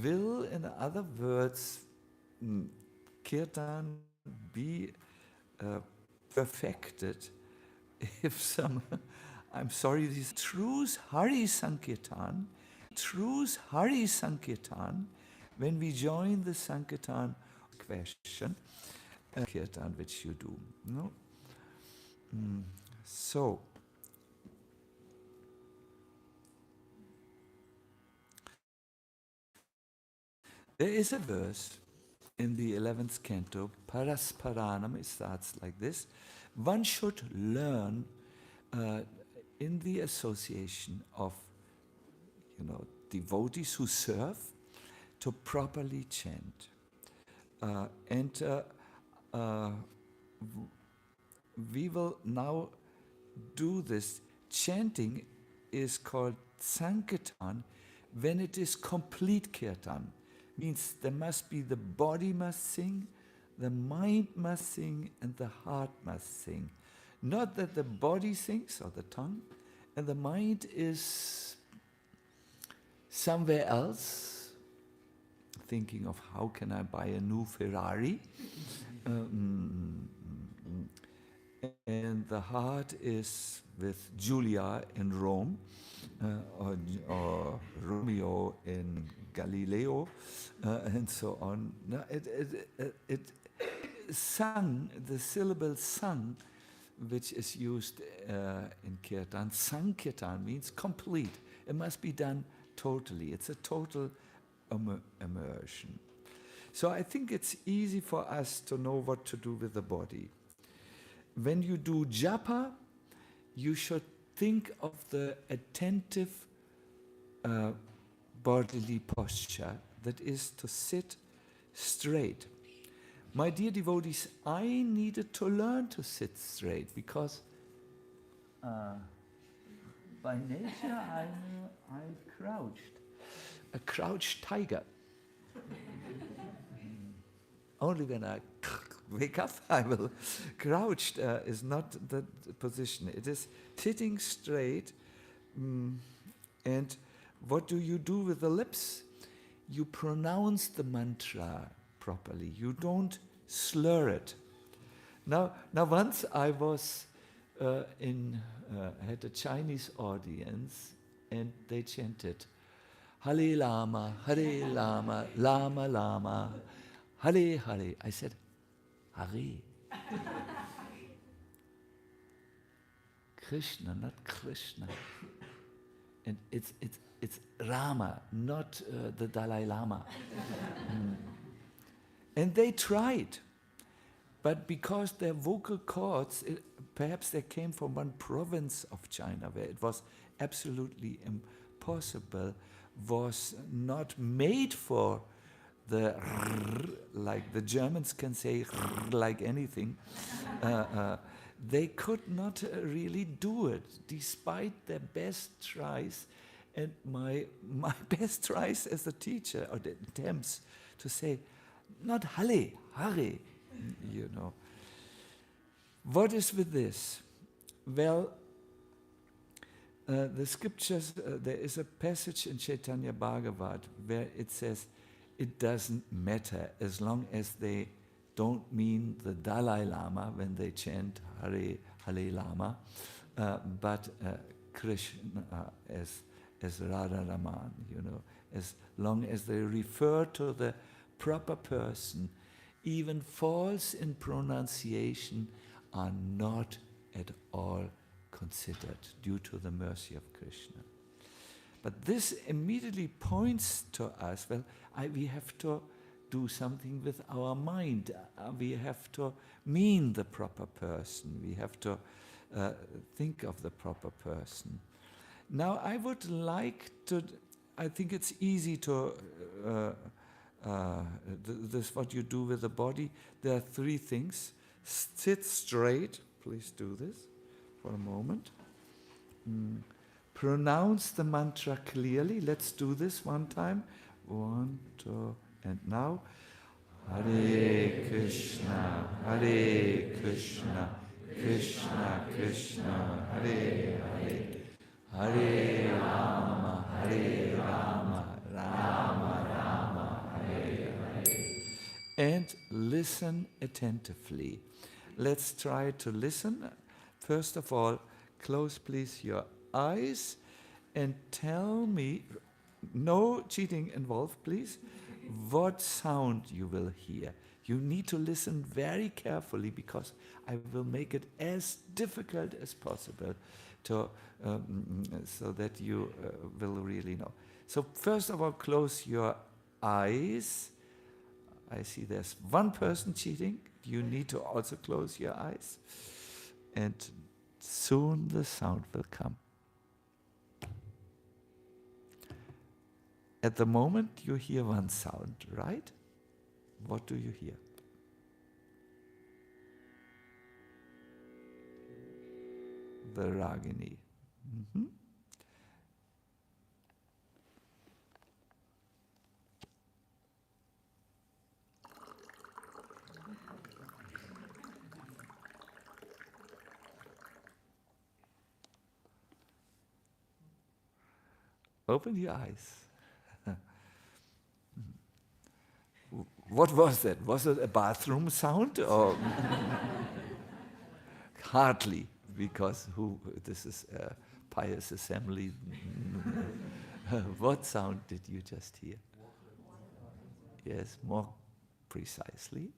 will, in other words, kirtan be perfected if some, I'm sorry, these truths Hari Sankirtan, when we join the Sankirtan question, kirtan which you do. No? So, there is a verse in the 11th canto, Parasparanam, it starts like this. One should learn in the association of, devotees who serve to properly chant. We will now do this. Chanting is called Sankirtan when it is complete kirtan. Means there must be, the body must sing, the mind must sing, and the heart must sing. Not that the body sings, or the tongue, and the mind is somewhere else, thinking of how can I buy a new Ferrari. And the heart is with Julia in Rome, or Romeo in Galileo, and so on. Now, it sung, the syllable sung, which is used in kirtan, sankirtan means complete. It must be done totally. It's a total immersion. So I think it's easy for us to know what to do with the body. When you do japa, you should think of the attentive bodily posture, that is to sit straight. My dear devotees, I needed to learn to sit straight because by nature I'm crouched, a crouched tiger. Only when I wake up, I will. Crouched is not the position. It is sitting straight. And what do you do with the lips? You pronounce the mantra properly. You don't slur it. Now once I was had a Chinese audience, and they chanted, Hare Lama, Hare Lama, Lama Lama, Hare Hare. I said, Hare. Krishna, not Krishna. And it's Rama, not the Dalai Lama. And they tried. But because their vocal cords, perhaps they came from one province of China where it was absolutely impossible, was not made for the like the Germans can say like anything. They could not really do it, despite their best tries. And my best tries as a teacher, or the attempts to say, not Hare, Hare, What is with this? Well, the scriptures, there is a passage in Chaitanya Bhagavat where it says, it doesn't matter as long as they don't mean the Dalai Lama when they chant Hare Hare Lama, but Krishna as Radharaman, as long as they refer to the proper person, even faults in pronunciation are not at all considered due to the mercy of Krishna. But this immediately points to us, we have to do something with our mind. We have to mean the proper person. We have to think of the proper person. Now, I would like to, I think it's easy to, this what you do with the body. There are three things. Sit straight. Please do this for a moment. Pronounce the mantra clearly. Let's do this one time. 1, 2, and now. Hare Krishna, Hare Krishna, Krishna Krishna, Hare Hare, Hare Rama, Rama Rama, and listen attentively. Let's try to listen. First of all, close please your eyes and tell me, no cheating involved please, what sound you will hear. You need to listen very carefully because I will make it as difficult as possible to, so that you will really know. So first of all, close your eyes. I see there's one person cheating. You need to also close your eyes. And soon the sound will come. At the moment you hear one sound, right? What do you hear? The Ragini. Mm-hmm. Open your eyes. What was that? Was it a bathroom sound or hardly? Because this is a pious assembly. What sound did you just hear? Yes, more precisely.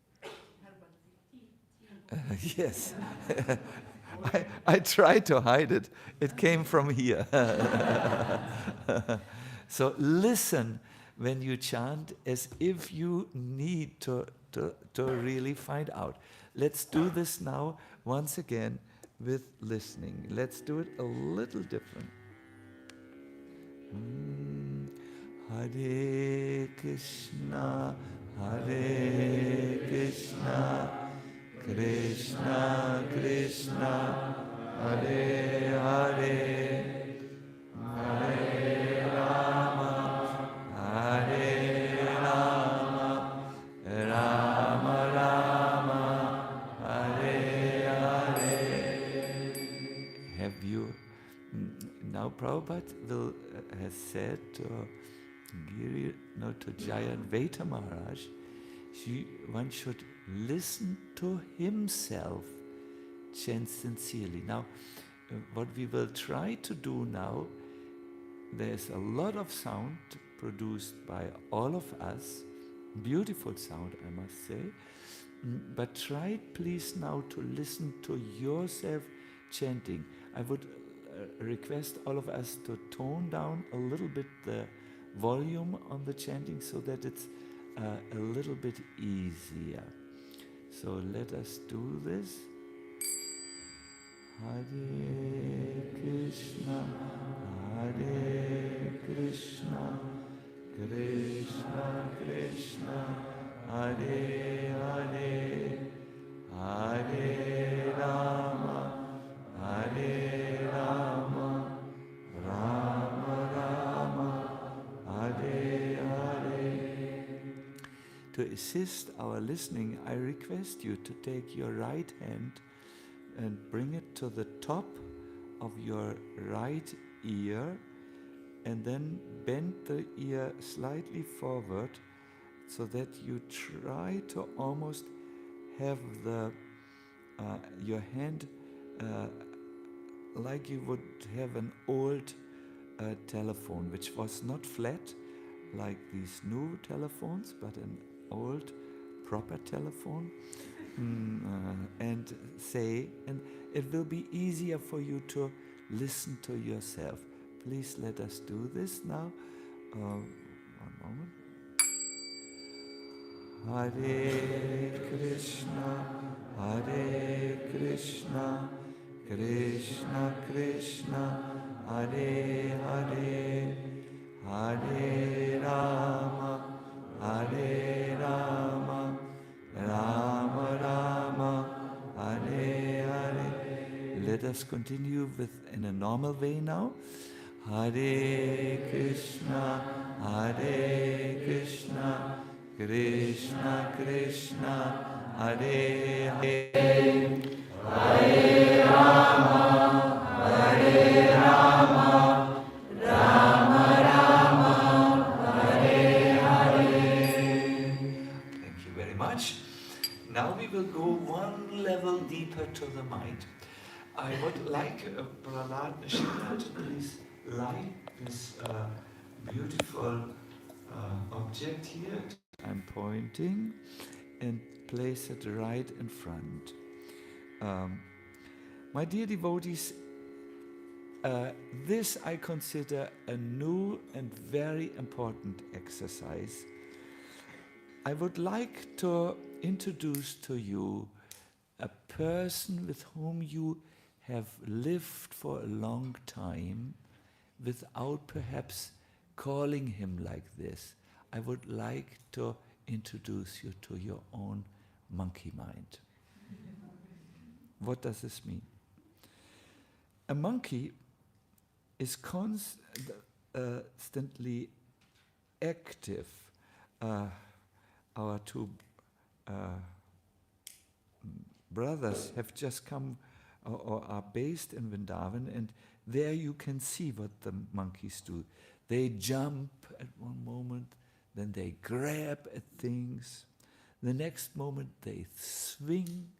Yes. I tried to hide it. It came from here. So listen when you chant as if you need to really find out. Let's do this now once again with listening. Let's do it a little different. Hare Krishna, Hare Krishna, Krishna Krishna, Hare Hare, Hare Rama, Hare Rama, Rama Rama, Hare Hare. Have you, now Prabhupada has said to Giri, no, to Jayanveta Maharaj, one should listen to himself, chant sincerely. Now, what we will try to do now, there's a lot of sound produced by all of us, beautiful sound I must say, but try please now to listen to yourself chanting. I would request all of us to tone down a little bit the volume on the chanting so that it's a little bit easier. So let us do this. Hare Krishna, Hare Krishna, Krishna Krishna, Hare Hare, Hare Rama, Hare Rama, Rama Rama, Hare Hare. To assist our listening, I request you to take your right hand and bring it to the top of your right ear and then bend the ear slightly forward so that you try to almost have your hand like you would have an old telephone, which was not flat like these new telephones, but an old proper telephone. And say, and it will be easier for you to listen to yourself. Please let us do this now. One moment. Hare Krishna, Hare Krishna, Krishna Krishna, Hare Hare, Hare Rama, Hare Rama, Rama Rama, Hare Hare. Let us continue in a normal way now. Hare Krishna, Hare Krishna, Krishna Krishna, Hare Hare, Hare Rama, Hare Rama, Rama Rama, Hare Hare. Thank you very much. will go one level deeper to the mind. I would like Radhadesh to please light this beautiful object here. I'm pointing and place it right in front. My dear devotees, this I consider a new and very important exercise. I would like to introduce to you a person with whom you have lived for a long time without perhaps calling him like this. I would like to introduce you to your own monkey mind. What does this mean? A monkey is constantly active. Our two brothers have just come or are based in Vrindavan, and there you can see what the monkeys do. They jump at one moment, then they grab at things. The next moment they swing,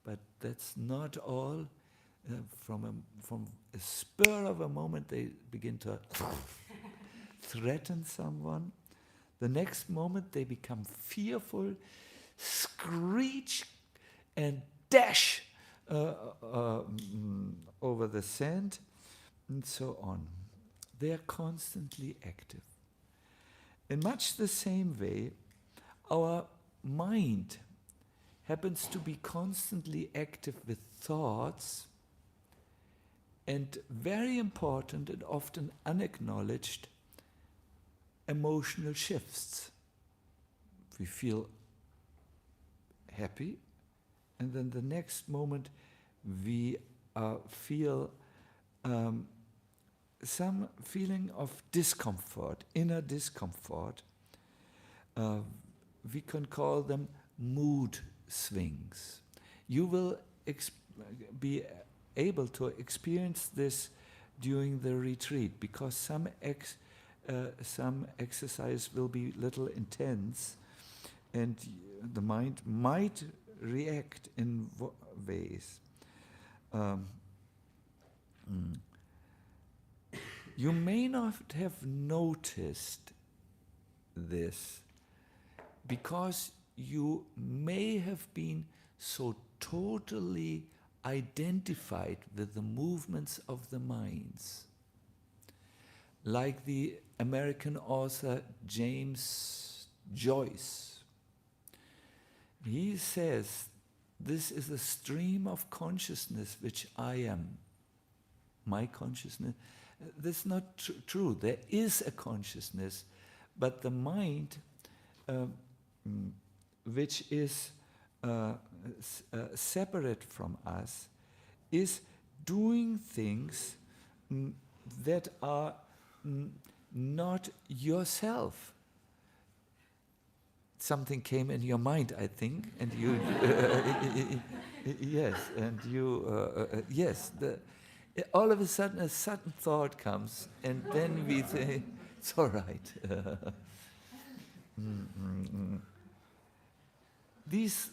but that's not all. From a spur of a moment they begin to threaten someone. The next moment they become fearful, screech and dash over the sand, and so on. They are constantly active. In much the same way, our mind happens to be constantly active with thoughts and very important and often unacknowledged emotional shifts. We feel happy, and then the next moment we feel some feeling of discomfort, inner discomfort. We can call them mood swings. You will be able to experience this during the retreat, because some exercise will be little intense, and the mind might react in ways. You may not have noticed this because you may have been so totally identified with the movements of the minds. Like the American author James Joyce. He says, this is a stream of consciousness which I am. My consciousness. That's not true. There is a consciousness, but the mind, which is separate from us, is doing things that are not yourself. Something came in your mind, I think, and you, yes, and you, yes. All of a sudden, a sudden thought comes, and then we say, "It's all right." These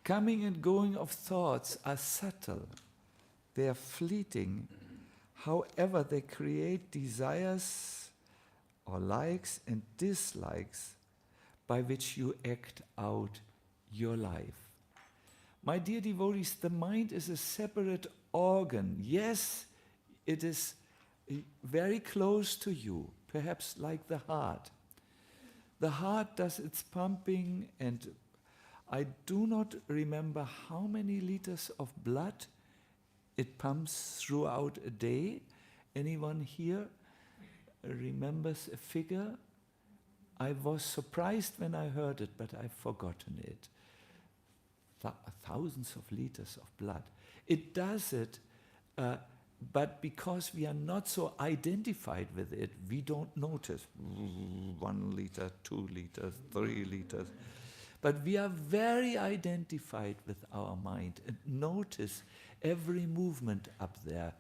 coming and going of thoughts are subtle. They are fleeting. However, they create desires or likes and dislikes by which you act out your life. My dear devotees, the mind is a separate organ. Yes, it is very close to you, perhaps like the heart. The heart does its pumping, and I do not remember how many liters of blood it pumps throughout a day. Anyone here remembers a figure? I was surprised when I heard it, but I've forgotten it. Thousands of liters of blood. It does it, but because we are not so identified with it, we don't notice 1 liter, 2 liters, 3 liters. But we are very identified with our mind and notice every movement up there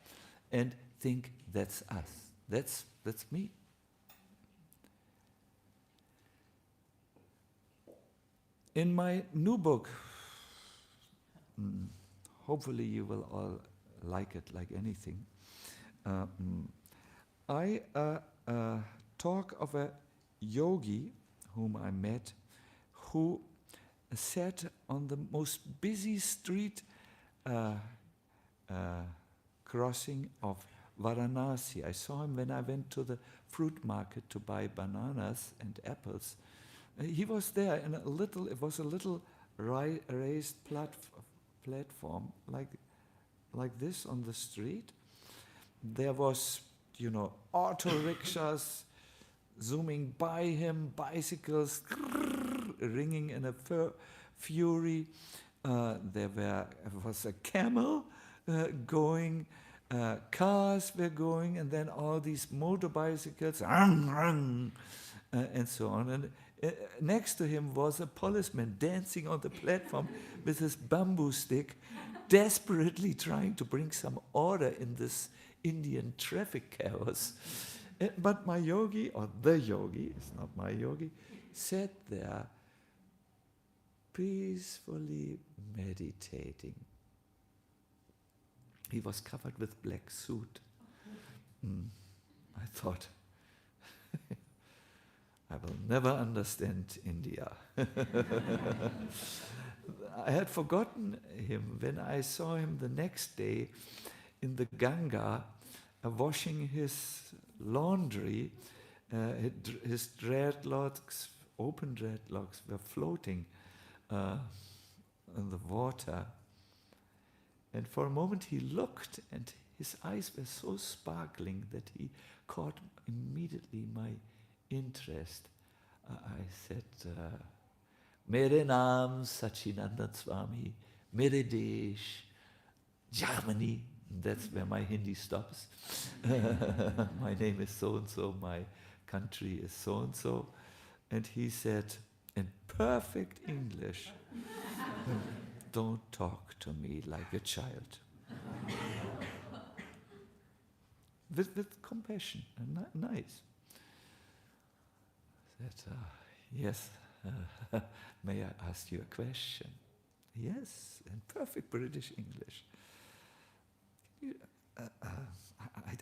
and think, that's us, that's me. In my new book, hopefully you will all like it like anything. I talk of a yogi whom I met who sat on the most busy street crossing of Varanasi. I saw him when I went to the fruit market to buy bananas and apples. He was there in it was a little raised platform like this on the street. There was, auto rickshaws zooming by him, bicycles ringing in a fury. There was a camel going, cars were going, and then all these motor bicycles, and so on. And next to him was a policeman dancing on the platform with his bamboo stick, desperately trying to bring some order in this Indian traffic chaos. But my yogi, or the yogi, it's not my yogi, sat there peacefully meditating. He was covered with black soot. I thought, I will never understand India. I had forgotten him when I saw him the next day in the Ganga washing his laundry. His dreadlocks, open dreadlocks, were floating in the water. And for a moment he looked, and his eyes were so sparkling that he caught immediately my interest. I said, Mere naam Sacinandana Swami, Mere Desh, Germany. That's where my Hindi stops. My name is so-and-so, my country is so-and-so. And he said, in perfect English, don't talk to me like a child. With compassion, and nice. I said, yes, may I ask you a question? Yes, in perfect British English.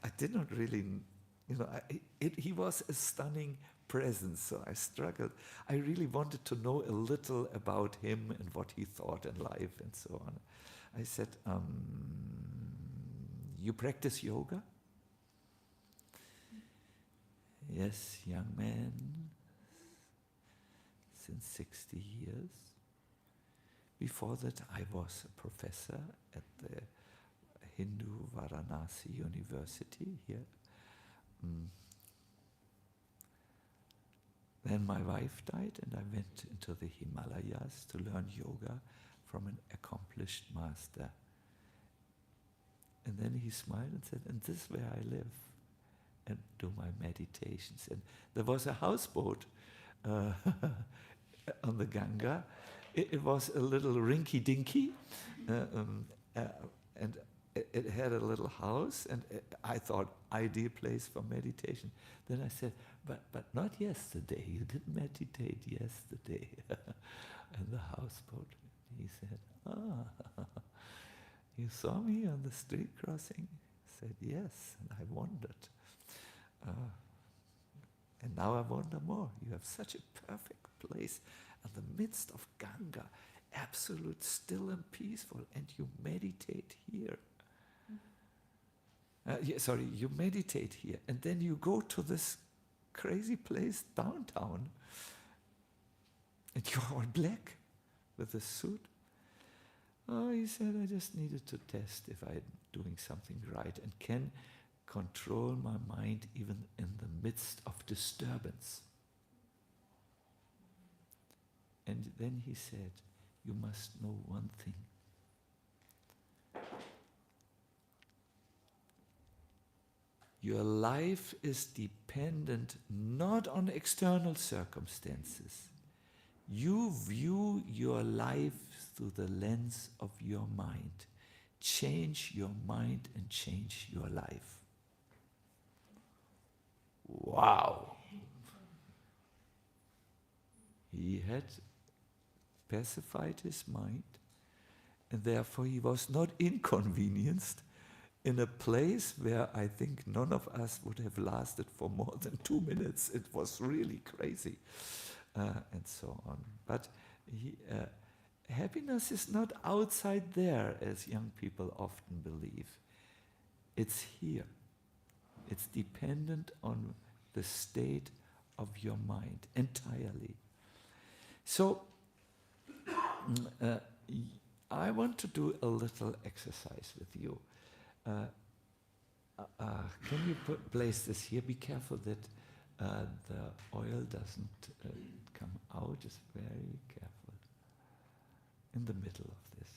I did not really, he was a stunning presence, so I struggled. I really wanted to know a little about him and what he thought in life and so on. I said, you practice yoga? Yes, young man, since 60 years. Before that, I was a professor at the Hindu Varanasi University here. Then my wife died, and I went into the Himalayas to learn yoga from an accomplished master. And then he smiled and said, and this is where I live and do my meditations. And there was a houseboat on the Ganga. It was a little rinky-dinky, and it had a little house, and I thought, ideal place for meditation. Then I said, but not yesterday. You didn't meditate yesterday in the houseboat. He said, you saw me on the street crossing? I said, yes, and I wondered. And now I wonder more. You have such a perfect place in the midst of Ganga, absolute, still and peaceful, and you meditate here. You meditate here, and then you go to this crazy place downtown, and you're all black with a suit. Oh, he said, I just needed to test if I'm doing something right and can control my mind even in the midst of disturbance. And then he said, you must know one thing. Your life is dependent not on external circumstances. You view your life through the lens of your mind. Change your mind and change your life. Wow! He had pacified his mind, And therefore he was not inconvenienced in a place where I think none of us would have lasted for more than 2 minutes. It was really crazy, and so on. But happiness is not outside there, as young people often believe. It's here. It's dependent on the state of your mind entirely. So, I want to do a little exercise with you. Can you place this here? Be careful that the oil doesn't come out. Just very careful. In the middle of this.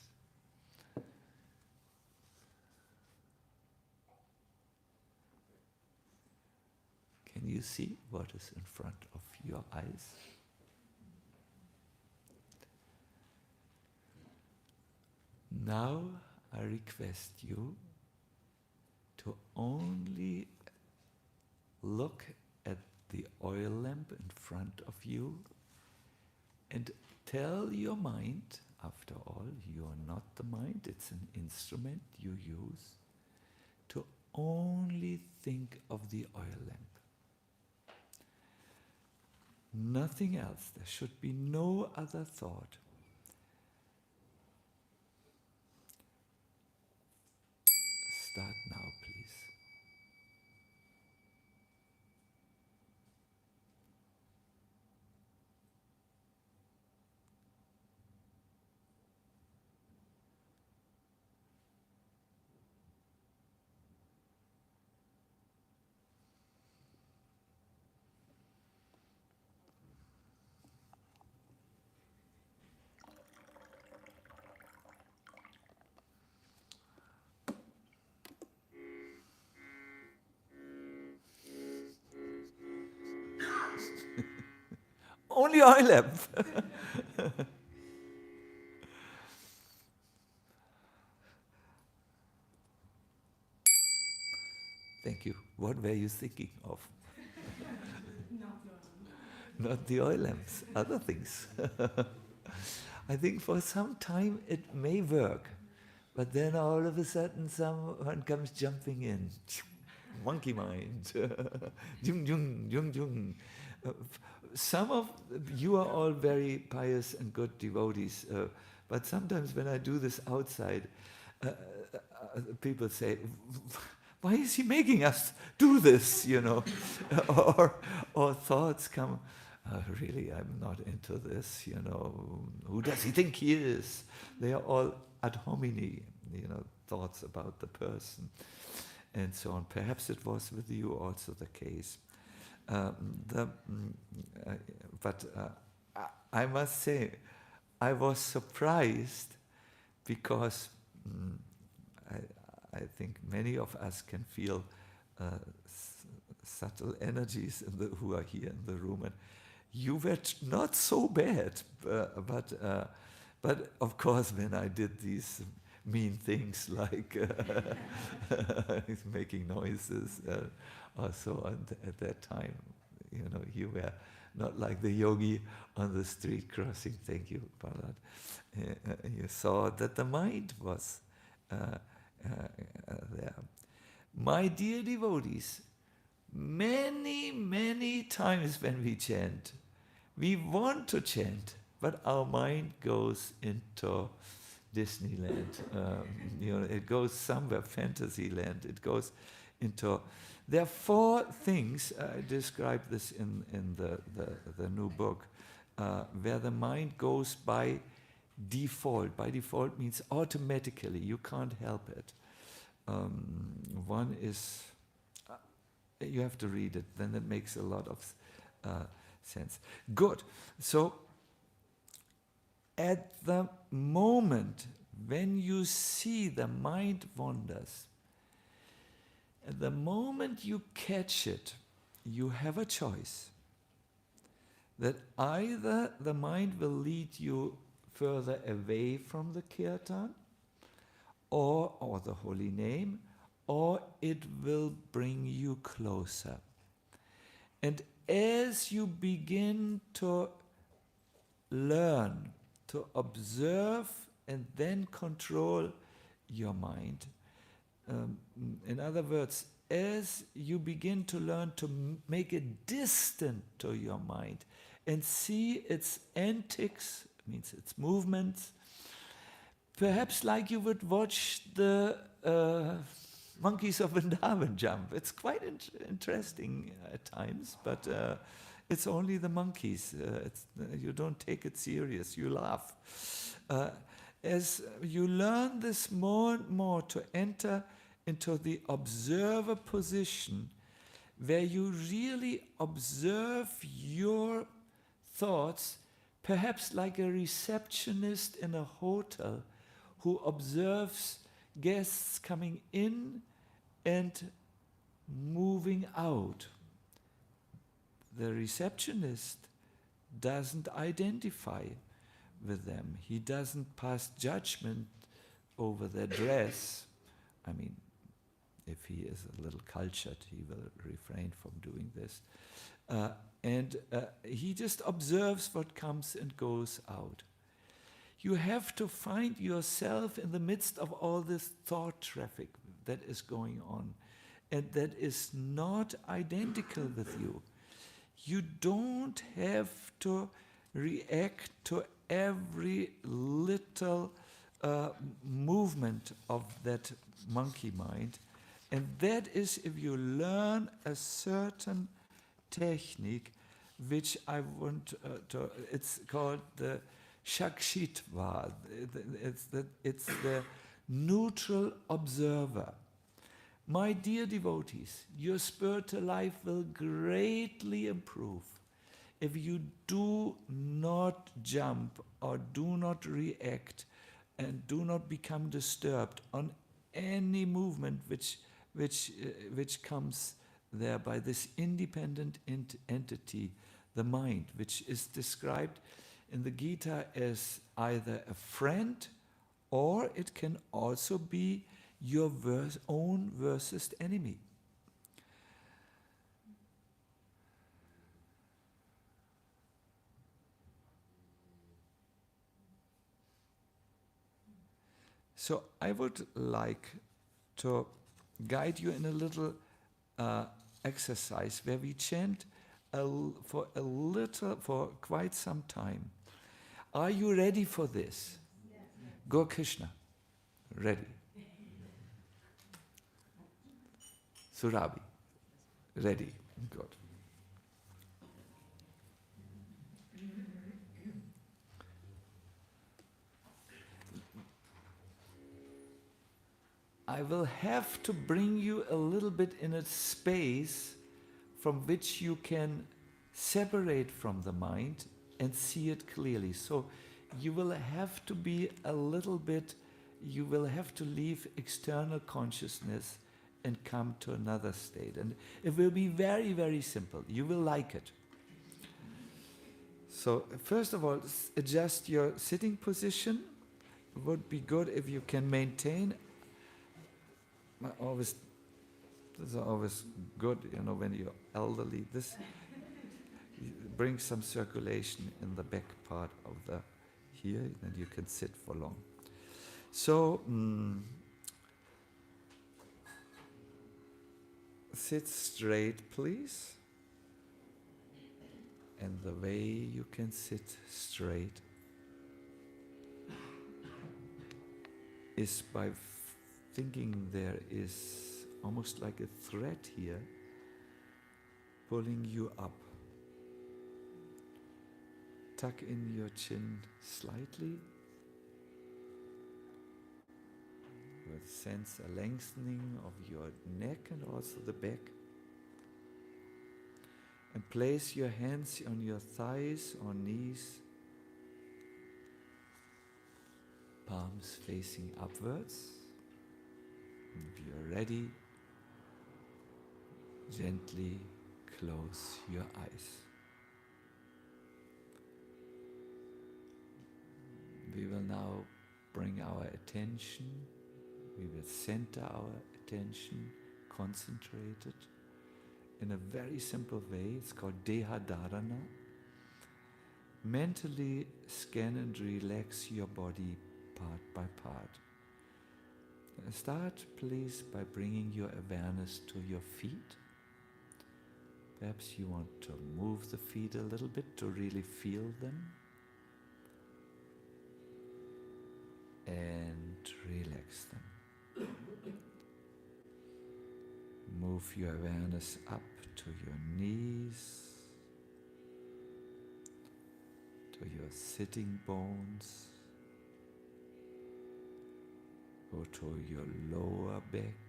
Can you see what is in front of your eyes? Now I request you to only look at the oil lamp in front of you and tell your mind, after all, you are not the mind, it's an instrument you use, to only think of the oil lamp. Nothing else. There should be no other thought. Start now, please. Only oil lamp. Thank you. What were you thinking of? Not the oil lamps, other things. I think for some time it may work, but then all of a sudden someone comes jumping in. Monkey mind. Jung, jung, jung, jung. Some of you are all very pious and good devotees, but sometimes when I do this outside, people say, why is he making us do this, you know? or thoughts come, really, I'm not into this, you know. Who does he think he is? They are all ad hominem, you know, thoughts about the person, and so on. Perhaps it was with you also the case. But I must say, I was surprised because I think many of us can feel subtle energies who are here in the room, and you were not so bad. But of course, when I did these mean things like making noises or so on at that time, you know, you were not like the yogi on the street crossing. Thank you, Bharat. You saw that the mind was there. My dear devotees, many, many times when we chant, we want to chant, but our mind goes into Disneyland. You know, it goes somewhere, Fantasyland. It goes into. There are 4 things. I describe this in the new book, where the mind goes by default. By default means automatically. You can't help it. One is you have to read it. Then it makes a lot of sense. Good. So, at the moment when you see the mind wanders, at the moment you catch it, you have a choice. That either the mind will lead you further away from the kirtan, or the holy name, or it will bring you closer. And as you begin to learn to observe and then control your mind. In other words, as you begin to learn to make it distant to your mind and see its antics, means its movements, perhaps like you would watch the monkeys of Vrindavan jump. It's quite interesting at times, but it's only the monkeys. You don't take it serious, you laugh. As you learn this more and more to enter into the observer position, where you really observe your thoughts, perhaps like a receptionist in a hotel who observes guests coming in and moving out. The receptionist doesn't identify with them. He doesn't pass judgment over their dress. I mean, if he is a little cultured, he will refrain from doing this. And he just observes what comes and goes out. You have to find yourself in the midst of all this thought traffic that is going on and that is not identical with you. You don't have to react to every little movement of that monkey mind. And that is if you learn a certain technique, which I want to, it's called the Shakshitva. It's the neutral observer. My dear devotees, your spiritual life will greatly improve if you do not jump or do not react and do not become disturbed on any movement which comes there by this independent entity, the mind, which is described in the Gita as either a friend or it can also be your own worst enemy. So I would like to guide you in a little exercise where we chant for quite some time. Are you ready for this? Yes. Go Krishna. Ready. Surabhi. Ready. Good. I will have to bring you a little bit in a space from which you can separate from the mind and see it clearly. So you will have to be a little bit, you will have to leave external consciousness and come to another state. And it will be very, very simple. You will like it. So first of all, adjust your sitting position. It would be good if you can maintain. This is always good, when you're elderly. This brings some circulation in the back part of the here, and you can sit for long. So sit straight, please. And the way you can sit straight is by thinking there is almost like a thread here pulling you up. Tuck in your chin slightly. You'll sense a lengthening of your neck and also the back. And place your hands on your thighs or knees, palms facing upwards. If you're ready, gently close your eyes. We will now bring our attention, we will center our attention, concentrated in a very simple way. It's called Deha Dharana. Mentally scan and relax your body part by part. Start, please, by bringing your awareness to your feet. Perhaps you want to move the feet a little bit to really feel them. And relax them. Move your awareness up to your knees, to your sitting bones. Go to your lower back,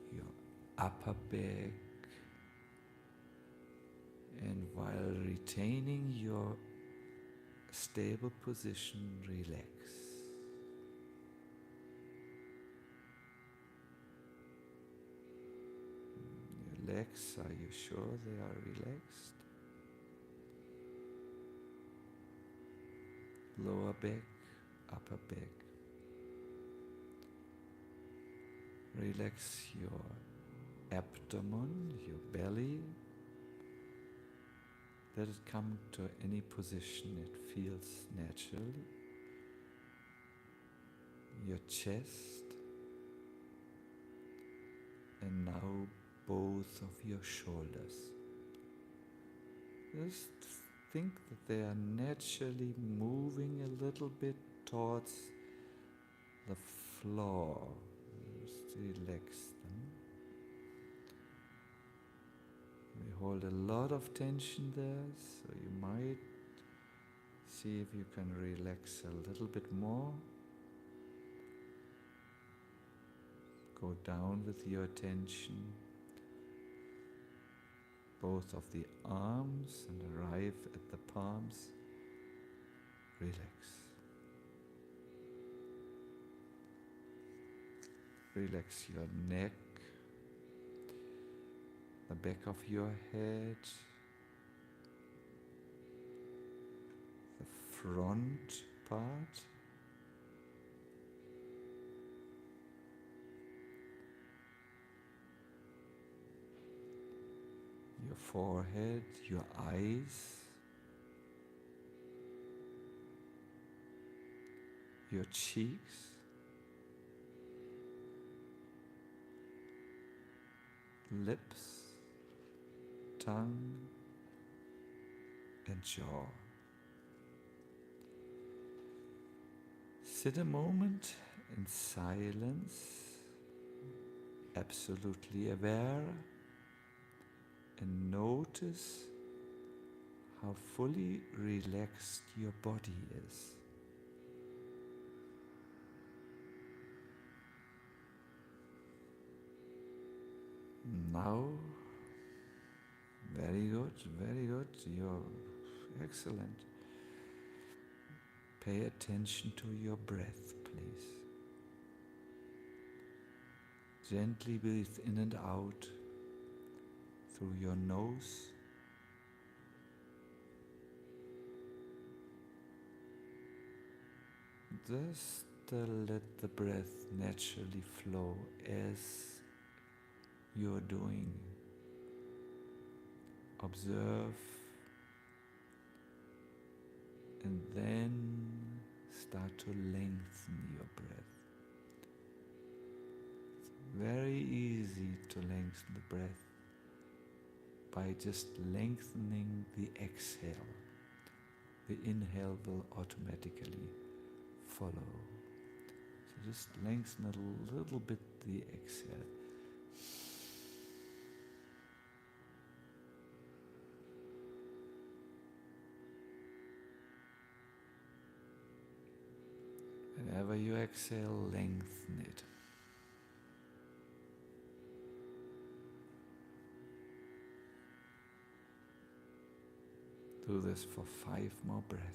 your upper back, and while retaining your stable position, relax. Your legs, are you sure they are relaxed? Lower back, upper back. Relax your abdomen, your belly. Let it come to any position it feels naturally. Your chest. And now both of your shoulders. Just think that they are naturally moving a little bit towards the floor. Just relax them. We hold a lot of tension there, so you might see if you can relax a little bit more. Go down with your attention, both of the arms, and arrive at the palms. Relax. Relax your neck, the back of your head, the front part, your forehead, your eyes, your cheeks, lips, tongue, and jaw. Sit a moment in silence, absolutely aware, and notice how fully relaxed your body is. Now, very good, you're excellent. Pay attention to your breath, please. Gently breathe in and out through your nose. Just let the breath naturally flow as you're doing. Observe and then start to lengthen your breath. It's very easy to lengthen the breath by just lengthening the exhale. The inhale will automatically follow. So just lengthen a little bit the exhale. Whenever you exhale, lengthen it. Do this for 5 more breaths.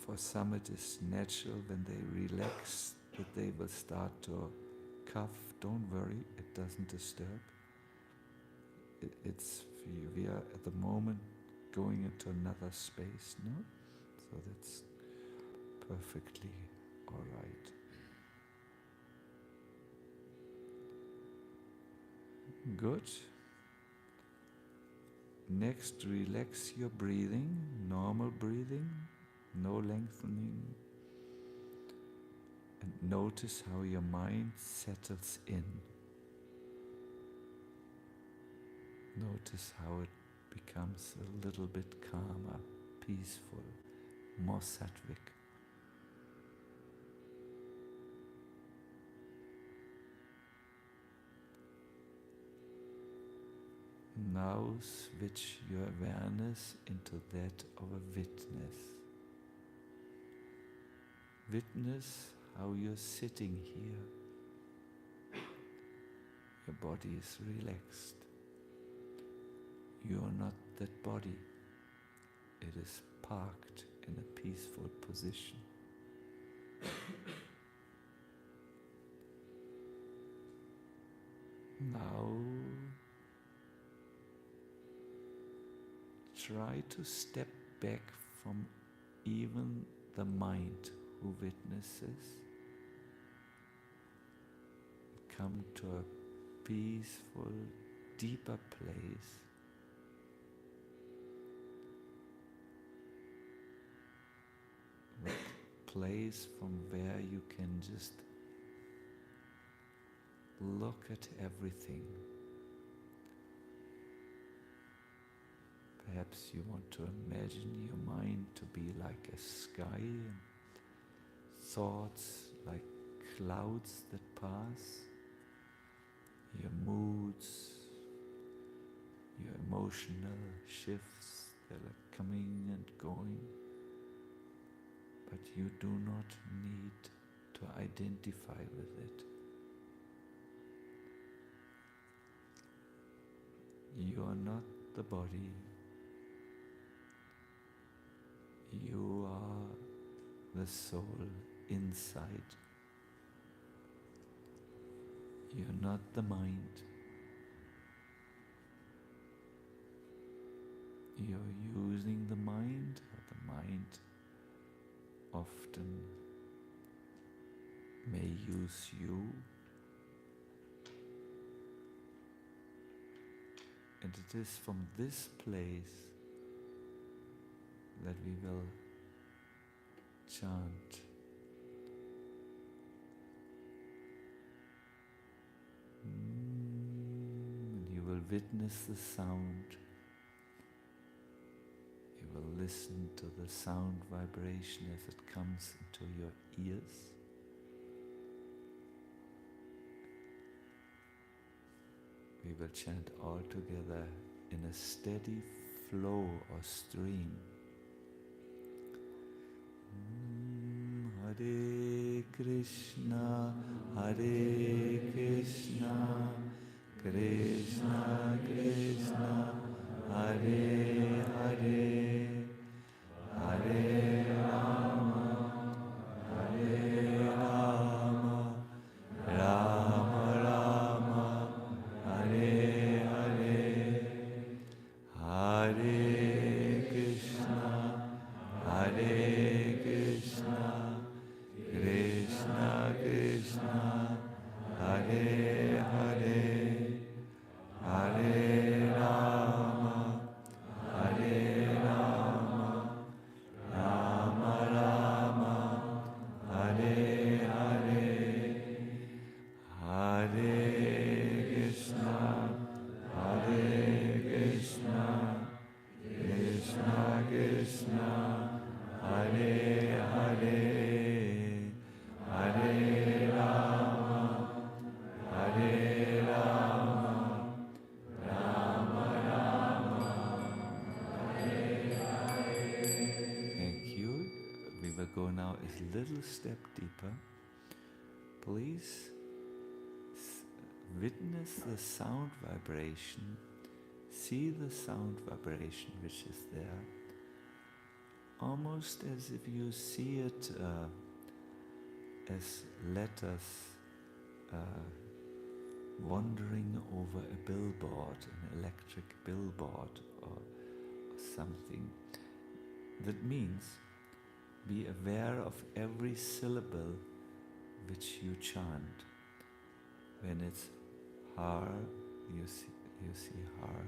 For some it is natural when they relax that they will start to cough. Don't worry, it doesn't disturb. It's We are at the moment going into another space, no? So that's perfectly all right. Good. Next, relax your breathing, normal breathing, no lengthening. And notice how your mind settles in. Notice how it becomes a little bit calmer, peaceful, more sattvic. Now switch your awareness into that of a witness. Witness how you're sitting here. Your body is relaxed. You are not that body. It is parked in a peaceful position. Now try to step back from even the mind who witnesses. Come to a peaceful, deeper place. A place from where you can just look at everything. Perhaps you want to imagine your mind to be like a sky and thoughts like clouds that pass. Your moods, your emotional shifts that are coming and going. But you do not need to identify with it. You are not the body. You are the soul inside. You're not the mind. You're using the mind, or the mind often may use you. And it is from this place that we will chant. You will witness the sound. You will listen to the sound vibration as it comes into your ears. We will chant all together in a steady flow or stream. Hare Krishna, Hare Krishna, Krishna Krishna, Hare Hare, Hare Rama, Hare Rama, Rama Rama, Hare Hare, Hare Krishna, Hare Krishna, Krishna Krishna, Hare Hare, Hare Rama, Hare Rama, Rama Rama, Hare Hare, Hare Krishna, Hare Krishna, Krishna Krishna, Hare Hare, Hare Rama, Hare Rama, Rama Rama, Hare Hare. Thank you. We will go now a little step deeper. Please witness the sound vibration. See the sound vibration which is there. Almost as if you see it as letters wandering over a billboard, an electric billboard or something. That means be aware of every syllable which you chant. When it's har, you see har.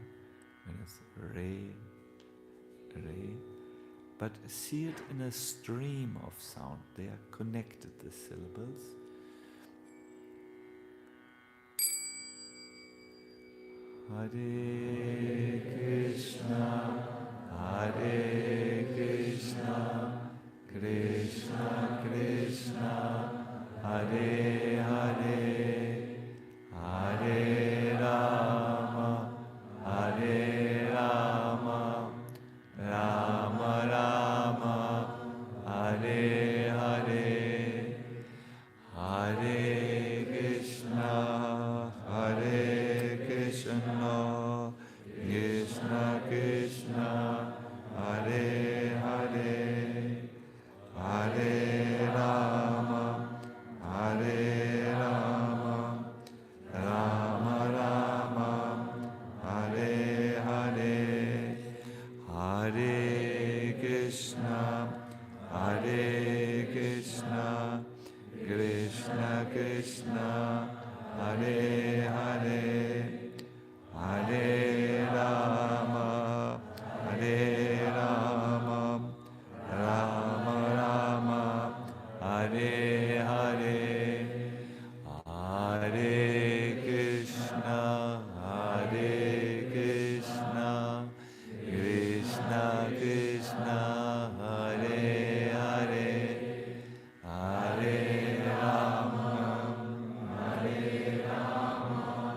When it's re, but see it in a stream of sound. They are connected, the syllables. Hare Krishna, Hare Krishna, Krishna Krishna, Hare Hare, Hare Rama, Hare Rama, Rama Rama, Hare Hare, Hare Krishna, Hare Krishna, Krishna Krishna, Hare Hare, Hare Rama, Hare Rama, Rama Rama, Hare Hare, Hare Krishna, Hare Krishna, Krishna Krishna, Hare Hare, Hare Rama, Hare Rama, Rama Rama, Hare Hare, Hare Krishna, Hare Krishna, Krishna Krishna, Hare Hare, Hare Rama, Hare Rama,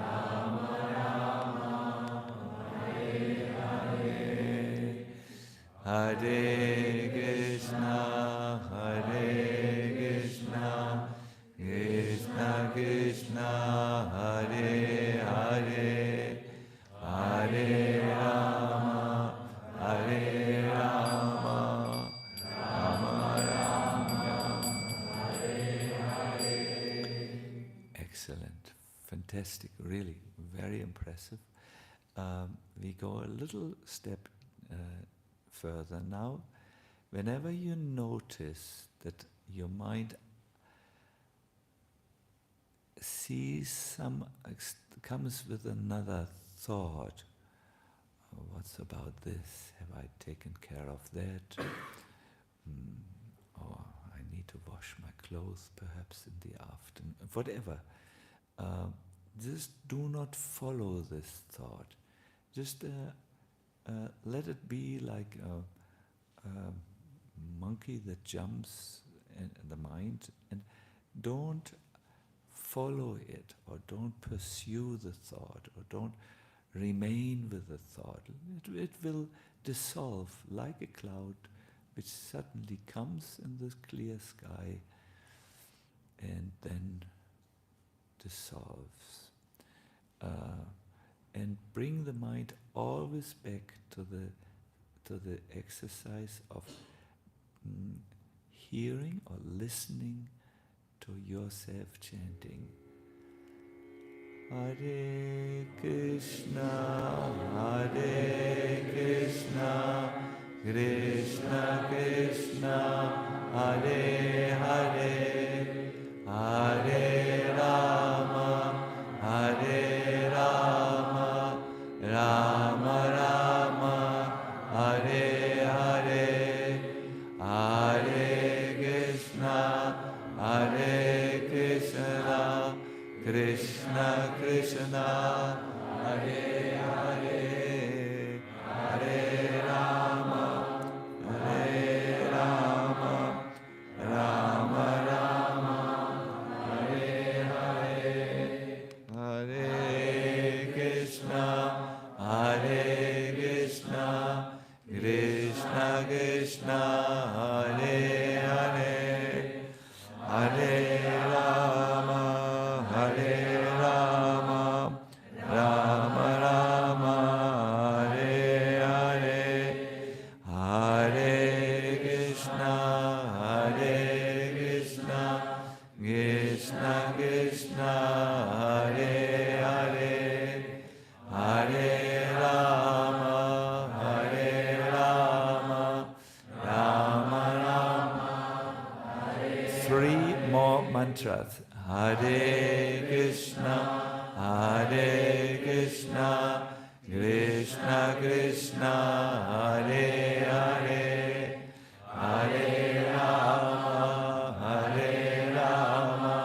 Rama Rama, Hare Hare, Hare Krishna, Hare Krishna, Krishna Krishna, Hare Hare, Hare Rama, Hare Rama, Rama Rama, Hare Hare. Excellent, fantastic, really, very impressive. We go a little step further now. Whenever you notice that your mind comes with another thought, oh, what's about this? Have I taken care of that? Or I need to wash my clothes perhaps in the afternoon, whatever. Just do not follow this thought. Just let it be like a monkey that jumps in the mind, and don't follow it, or don't pursue the thought, or don't remain with the thought. It will dissolve like a cloud which suddenly comes in the clear sky and then dissolves. And bring the mind always back to the exercise of hearing or listening to yourself chanting. Hare Krishna, Hare Krishna, Krishna Krishna, Hare Hare, Hare Rama, Hare Rama, Rama Rama, Hare Hare, Hare Krishna, Hare Krishna, Krishna Krishna, Hare Hare, Hare Rama, Hare Rama, Rama Rama, Hare Hare, Hare Krishna, Hare Krishna, Krishna Krishna, Hare Hare, Hare Rama, Hare Rama, Rama Rama, Hare Hare, Hare Krishna, Hare Krishna, Krishna Krishna, mantras. Hare Krishna, Krishna Krishna, Hare Hare, Hare Rama, Hare Rama,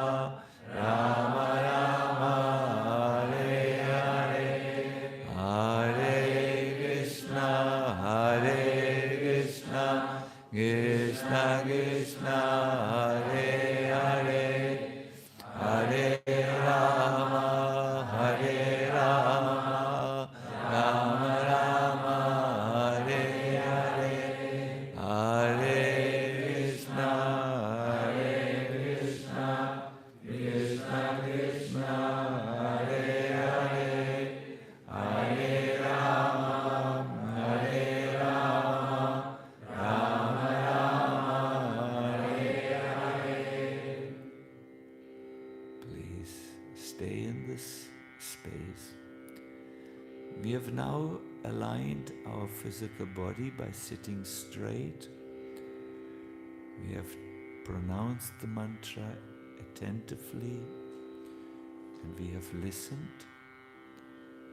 Rama Rama, Hare Hare, Hare Krishna, Krishna Krishna, Hare Hare, Hare Rama, Hare Rama, Rama Rama, Hare Hare, Hare Krishna, Krishna Krishna, Hare Hare, Hare Rama, Hare Rama, Rama Rama, Hare Hare. Please stay in this space. We have now aligned our physical body by sitting straight. We have pronounced the mantra attentively, and we have listened.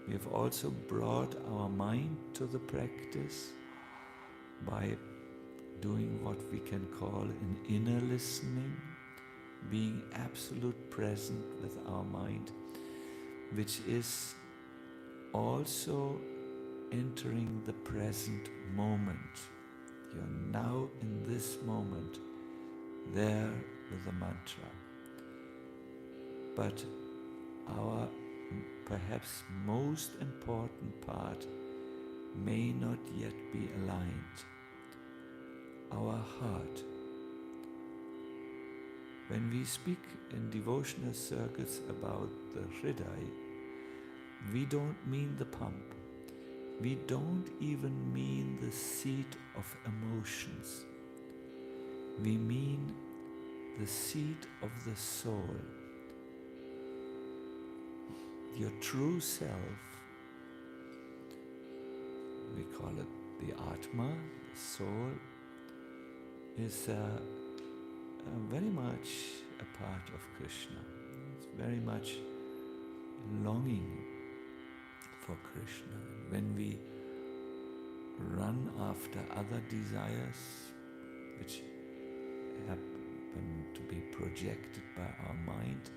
We have also brought our mind to the practice by doing what we can call an inner listening, being absolute present with our mind, which is also entering the present moment. You're now in this moment, there with the mantra. But our perhaps most important part may not yet be aligned. Our heart. When we speak in devotional circles about the Hriday, we don't mean the pump. We don't even mean the seat of emotions. We mean the seat of the soul. Your true self, we call it the Atma, the soul, is very much a part of Krishna. It's very much longing for Krishna. When we run after other desires, which happen to be projected by our mind,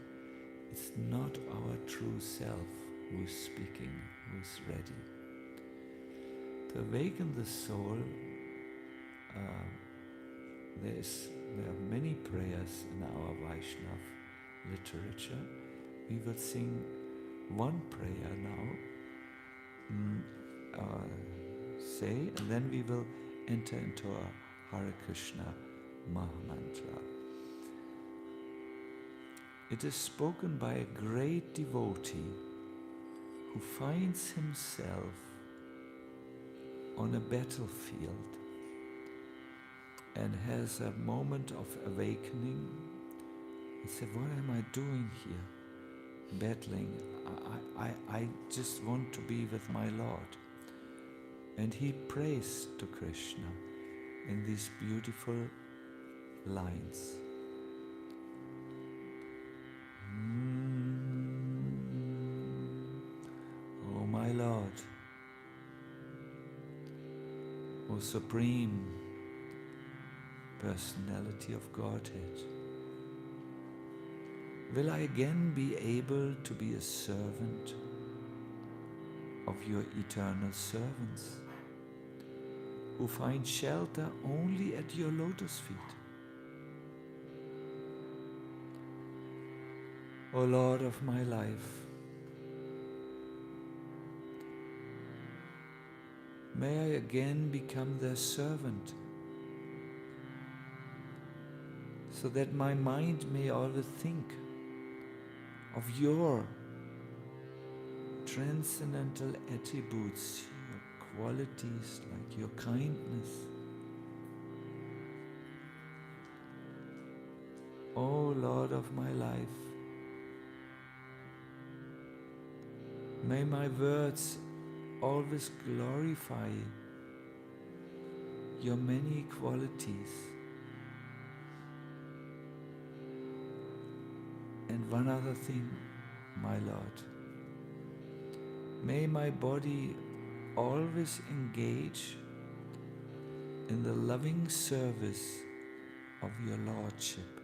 it's not our true self who's speaking, who's ready. To awaken the soul, there are many prayers in our Vaishnav literature. We will sing one prayer now, and then we will enter into a Hare Krishna Mahamantra. It is spoken by a great devotee who finds himself on a battlefield and has a moment of awakening. He said, what am I doing here? Battling. I just want to be with my Lord. And he prays to Krishna in these beautiful lines. Oh my Lord, O Supreme Personality of Godhead, will I again be able to be a servant of your eternal servants, who find shelter only at your lotus feet? O Lord of my life, may I again become their servant, so that my mind may always think of your transcendental attributes, your qualities like your kindness. O Lord of my life, may my words always glorify your many qualities. one other thing, my Lord. May my body always engage in the loving service of your Lordship.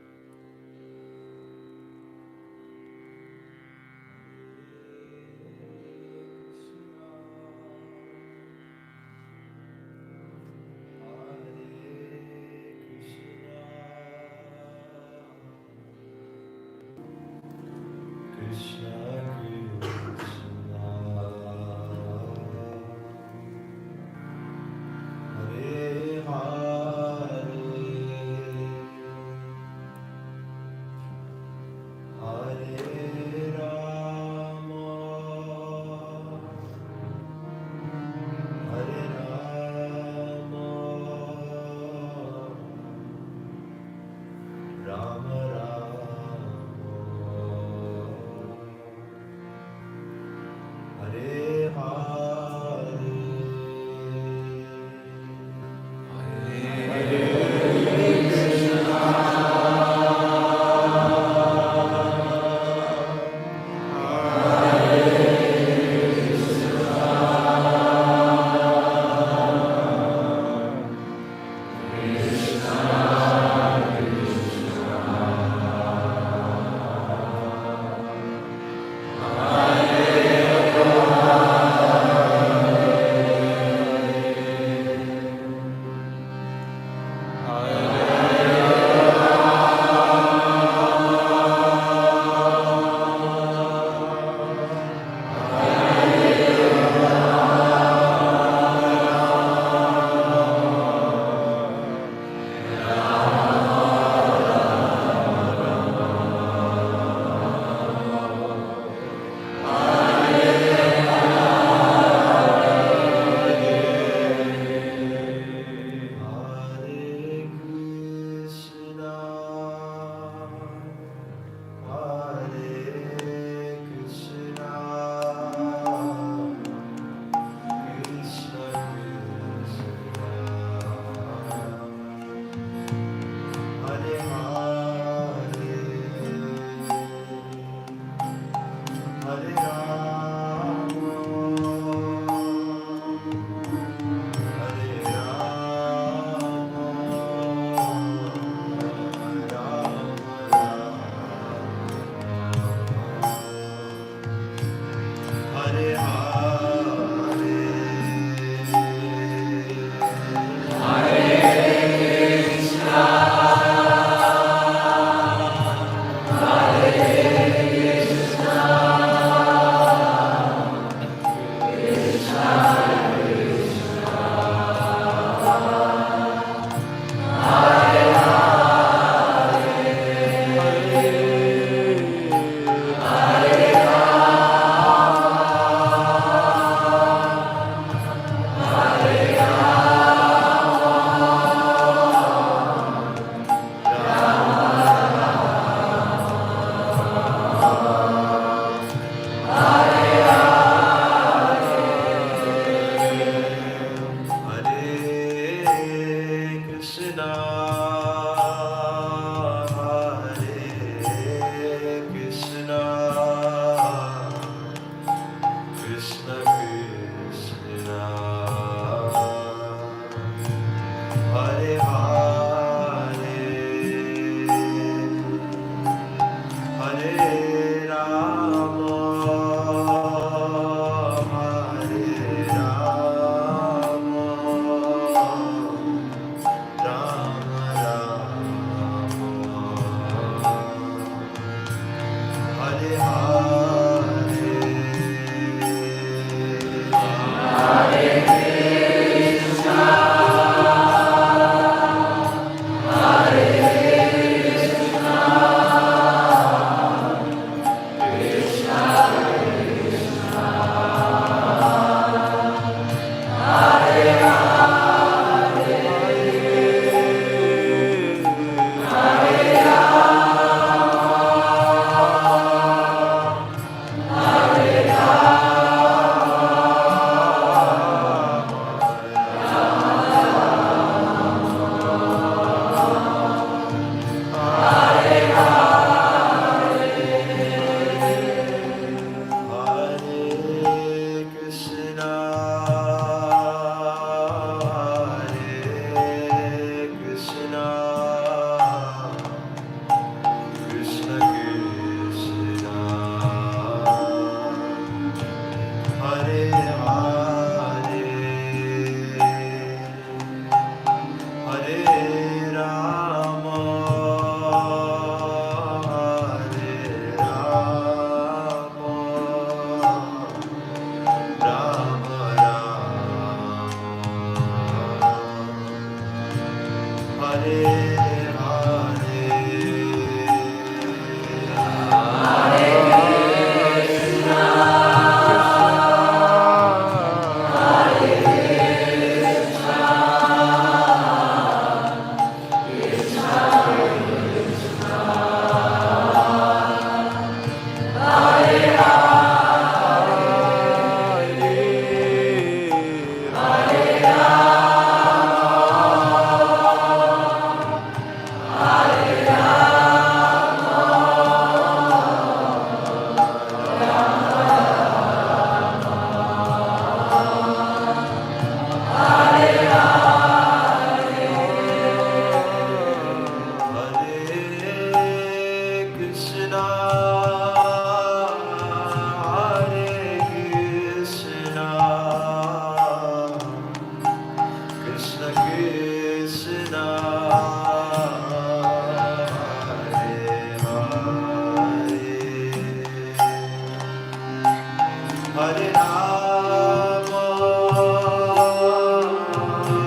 Hare Rama,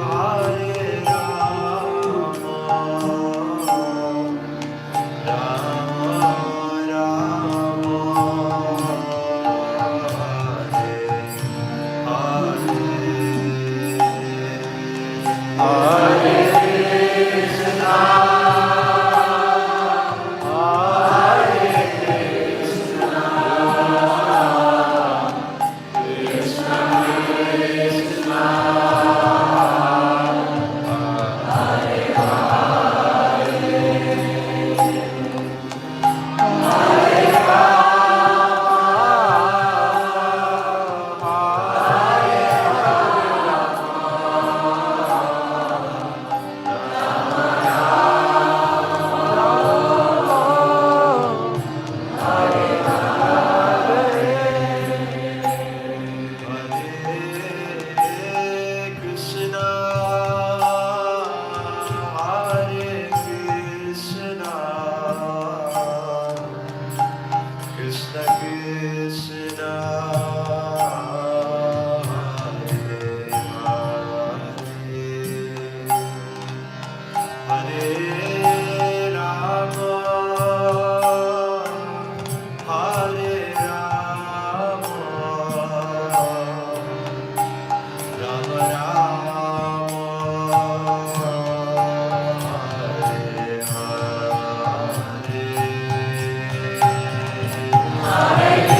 Hare Rama, Rama Rama, Hare Hare, Hare Krishna, Krishna Krishna, Hare Hare, Hare Rama, Hare Rama, Rama Rama, Hare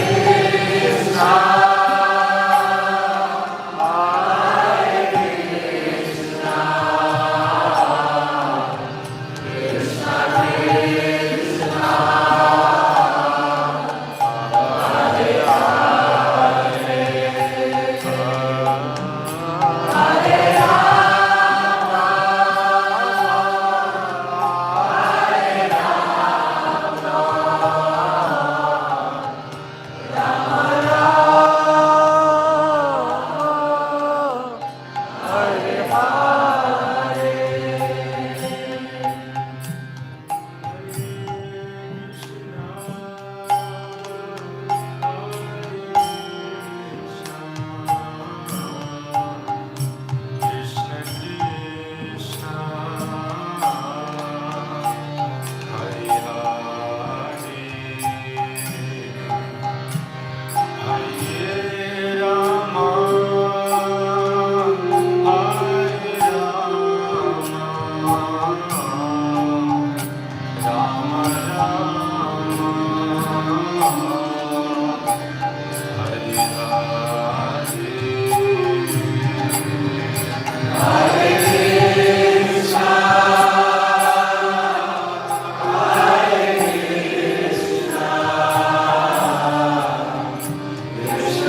Krishna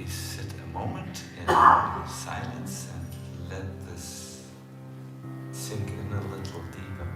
please sit a moment in silence and let this sink in a little deeper.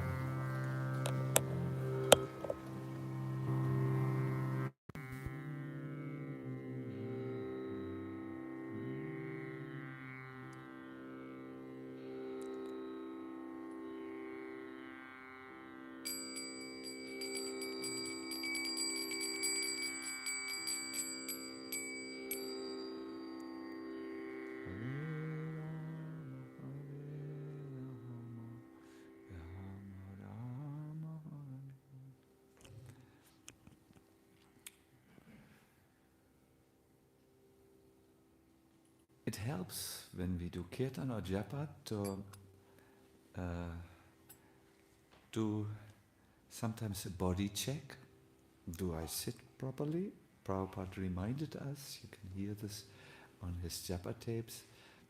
It helps when we do kirtan or japa to do sometimes a body check. Do I sit properly? Prabhupada reminded us, you can hear this on his japa tapes,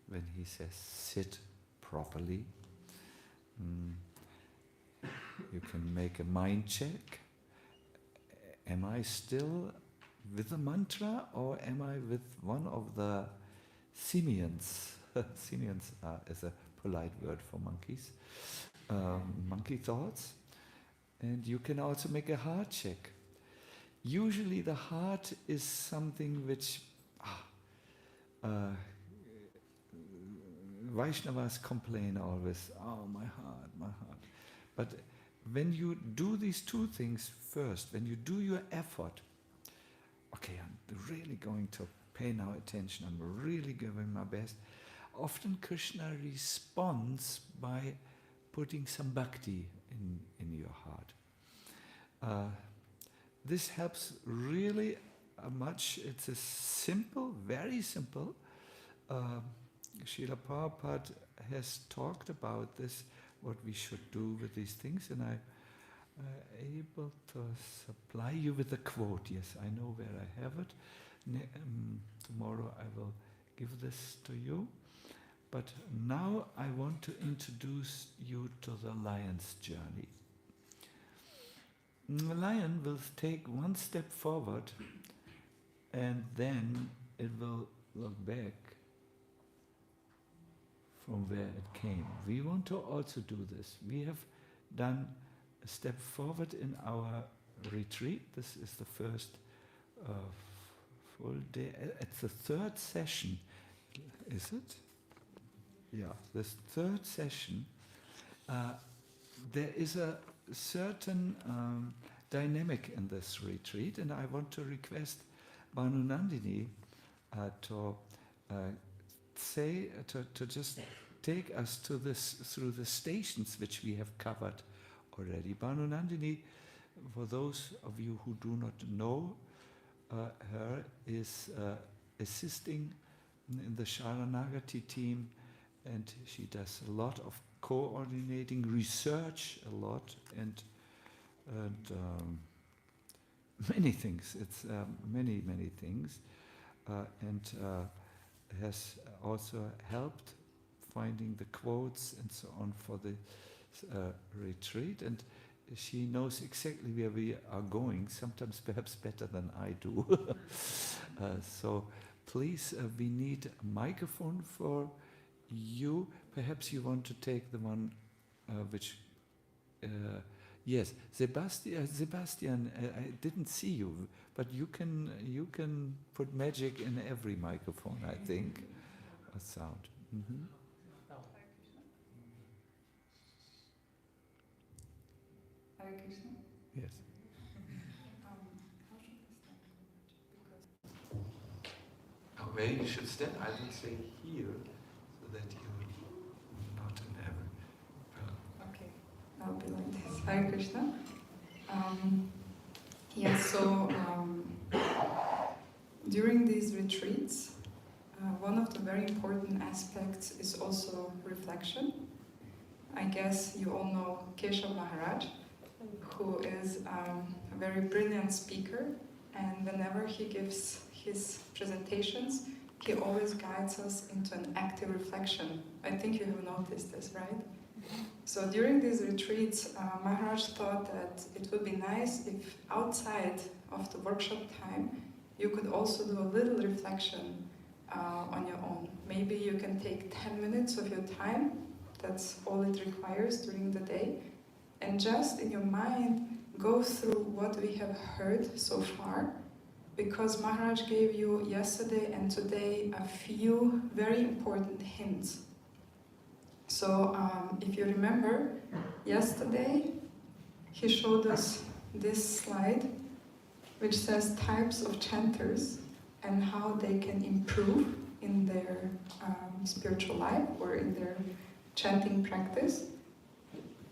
when he says sit properly. You can make a mind check. Am I still with the mantra or am I with one of the simians? Simians is a polite word for monkeys. Monkey thoughts. And you can also make a heart check. Usually the heart is something which Vaishnavas complain always, oh my heart, my heart. But when you do these two things first, when you do your effort, okay, I'm really going to pay now attention, I'm really giving my best, often Krishna responds by putting some bhakti in your heart. This helps really much. It's a simple, very simple. Srila Prabhupada has talked about this, what we should do with these things, and I'm able to supply you with a quote. Yes, I know where I have it. Tomorrow I will give this to you. But now I want to introduce you to the lion's journey. The lion will take one step forward and then it will look back from where it came. We want to also do this. We have done a step forward in our retreat. This is the first full day. It's the third session, is it? Yeah, this third session. There is a certain dynamic in this retreat, and I want to request Bhanu Nandini to just take us to this through the stations which we have covered already. Bhanu Nandini, for those of you who do not know her, is assisting in the Sharanagati team, and she does a lot of coordinating research, a lot, and many things. It's many things, and has also helped finding the quotes and so on for the retreat. And she knows exactly where we are going. Sometimes perhaps better than I do. So please, we need a microphone for you. Perhaps you want to take the one which. Yes, Sebastian, I didn't see you, but you can put magic in every microphone, I think, a sound. Mm-hmm. Hare Krishna. Yes. How should I stand? Where you should stand, I will say here, so that you're not in every. Okay, I'll be like this. Hare Krishna. So during these retreats, one of the very important aspects is also reflection. I guess you all know Keshav Maharaj, who is a very brilliant speaker, and whenever he gives his presentations, he always guides us into an active reflection. I think you have noticed this, right? So during these retreats, Maharaj thought that it would be nice if outside of the workshop time, you could also do a little reflection on your own. Maybe you can take 10 minutes of your time, that's all it requires during the day, and just in your mind go through what we have heard so far, because Maharaj gave you yesterday and today a few very important hints. So if you remember, yesterday he showed us this slide which says types of chanters and how they can improve in their spiritual life or in their chanting practice.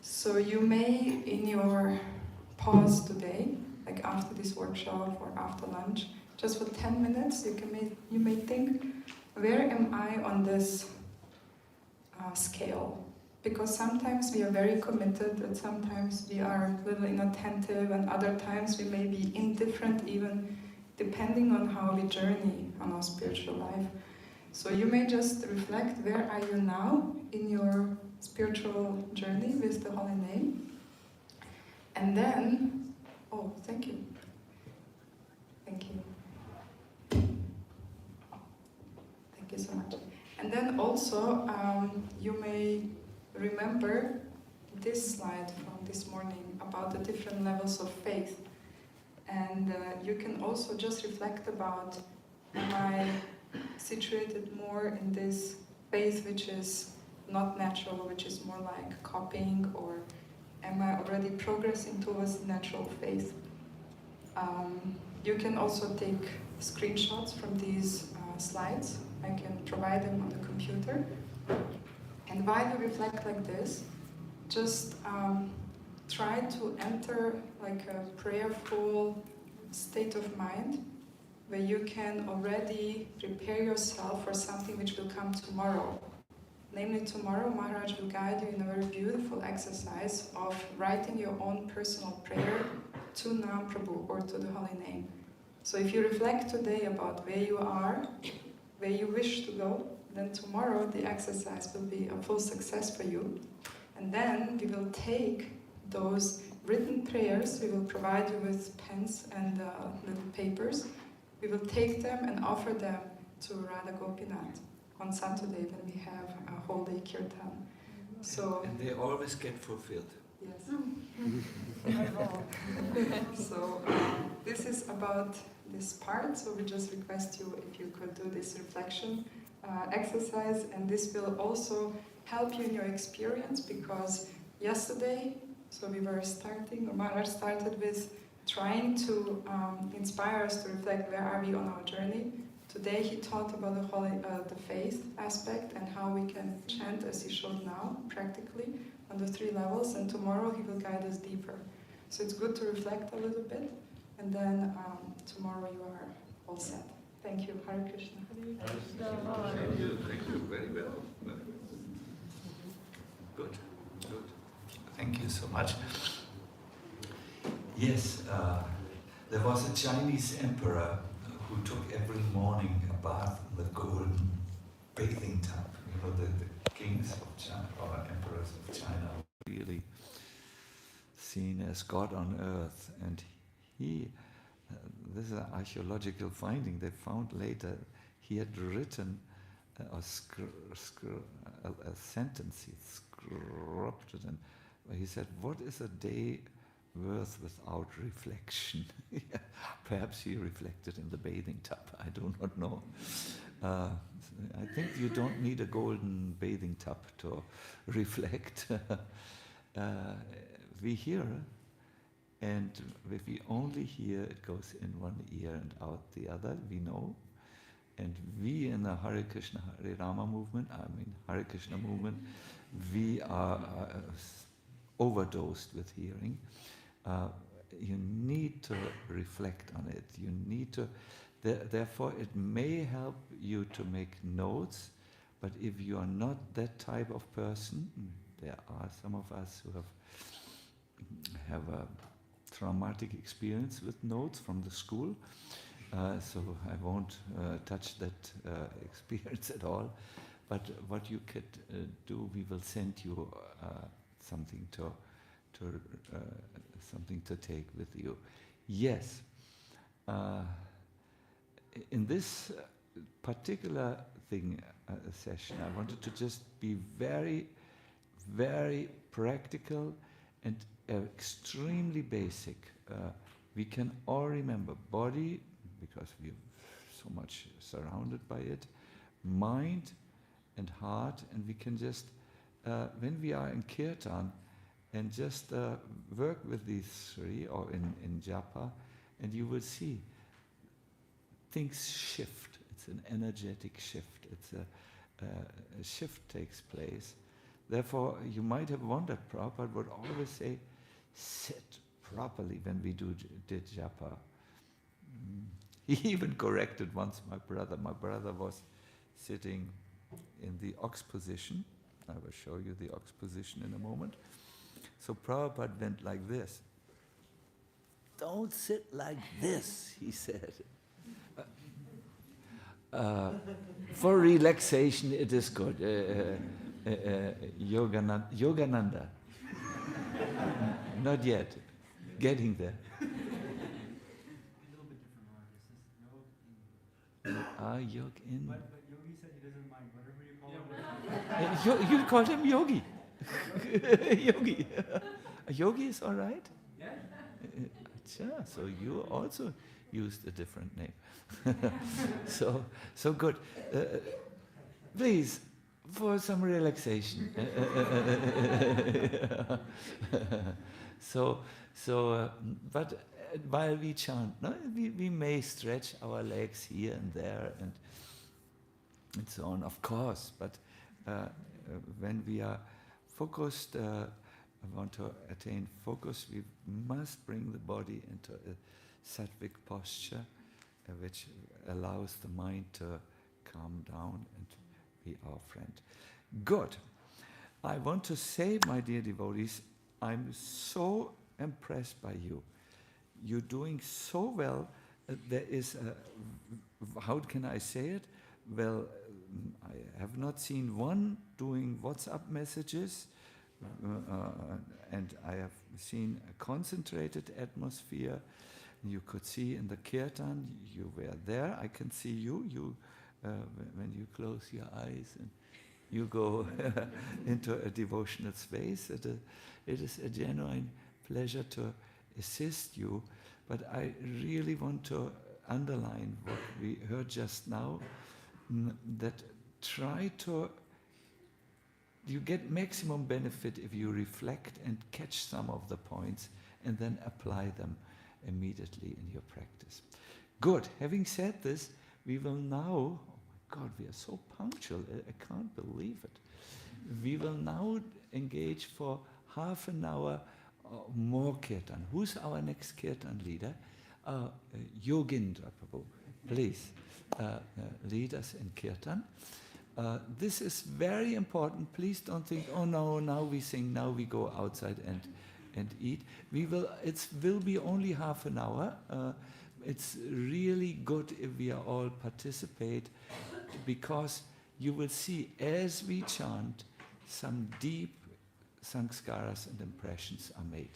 So you may, in your pause today, like after this workshop or after lunch, just for 10 minutes, you may think, where am I on this scale? Because sometimes we are very committed, and sometimes we are a little inattentive, and other times we may be indifferent, even depending on how we journey on our spiritual life. So you may just reflect, where are you now in your spiritual journey with the Holy Name? And then, oh, thank you. Thank you. Thank you so much. And then also, you may remember this slide from this morning about the different levels of faith. And you can also just reflect about, am I situated more in this faith which is not natural, which is more like copying, or am I already progressing towards natural faith? You can also take screenshots from these slides. I can provide them on the computer. And while you reflect like this, just try to enter like a prayerful state of mind where you can already prepare yourself for something which will come tomorrow. Namely, tomorrow Maharaj will guide you in a very beautiful exercise of writing your own personal prayer to Nam Prabhu or to the Holy Name. So if you reflect today about where you are, where you wish to go, then tomorrow the exercise will be a full success for you. And then we will take those written prayers, we will provide you with pens and little papers. We will take them and offer them to Radha Gopinath on Saturday when we have a whole day kirtan. So, and they always get fulfilled. Yes. So this is about this part, so we just request you if you could do this reflection exercise, and this will also help you in your experience, because yesterday, so we were starting, Maharaj started with trying to inspire us to reflect where are we on our journey. Today he taught about the faith aspect and how we can chant, as he showed now, practically, on the 3 levels, and tomorrow he will guide us deeper. So it's good to reflect a little bit, and then tomorrow you are all set. Thank you. Hare Krishna. Thank you. Thank you. Very well. Good. Good. Thank you so much. Yes, there was a Chinese emperor who took every morning a bath in the golden bathing tub. You know, the kings of China, or emperors of China, really seen as God on earth. And he, this is an archaeological finding they found later, he had written a sentence, he scrubbed it, and he said, what is a day worth without reflection? Perhaps he reflected in the bathing tub, I do not know. I think you don't need a golden bathing tub to reflect. We hear, and if we only hear, it goes in one ear and out the other, we know. And we in the Hare Krishna, Hare Rama movement, Hare Krishna movement, we are overdosed with hearing. You need to reflect on it. You need to, therefore it may help you to make notes, but if you are not that type of person, there are some of us who have a traumatic experience with notes from the school, so I won't touch that experience at all. But what you could do, we will send you something something to take with you. Yes, in this particular thing, session, I wanted to just be very, very practical and extremely basic. We can all remember body, because we're so much surrounded by it, mind and heart, and we can just, when we are in kirtan, and just work with these three, or in japa, and you will see things shift. It's an energetic shift. It's a shift takes place. Therefore, you might have wondered, Prabhupada would always say, sit properly when we did japa. He even corrected once my brother. My brother was sitting in the ox position. I will show you the ox position in a moment. So Prabhupada went like this. Don't sit like this, he said. For relaxation, it is good. Yogananda. Not yet. Getting there. A little bit different, Mark. This is Yog in. But Yogi said he doesn't mind, whatever you call him. You called him Yogi. Yogi. A yogi is all right? Yeah. Acha, so you also used a different name. So good. Please, for some relaxation. But while we chant, no, we may stretch our legs here and there and so on, of course. But when we are focused, want to attain focus, we must bring the body into a sattvic posture, which allows the mind to calm down and be our friend. Good. I want to say, my dear devotees, I'm so impressed by you. You're doing so well. There is how can I say it? Well, I have not seen one doing WhatsApp messages, and I have seen a concentrated atmosphere. You could see in the kirtan, you were there. I can see you. When you close your eyes and you go into a devotional space. It is a genuine pleasure to assist you. But I really want to underline what we heard just now, that you get maximum benefit if you reflect and catch some of the points and then apply them immediately in your practice. Good. Having said this, we will now, oh my God, we are so punctual, I can't believe it. We will now engage for half an hour more kirtan. Who's our next kirtan leader? Yogindra Prabhu. Please lead us in kirtan. This is very important. Please don't think, oh no, now we sing, now we go outside and eat. It will be only half an hour. It's really good if we are all participate, because you will see as we chant, some deep sanskaras and impressions are made.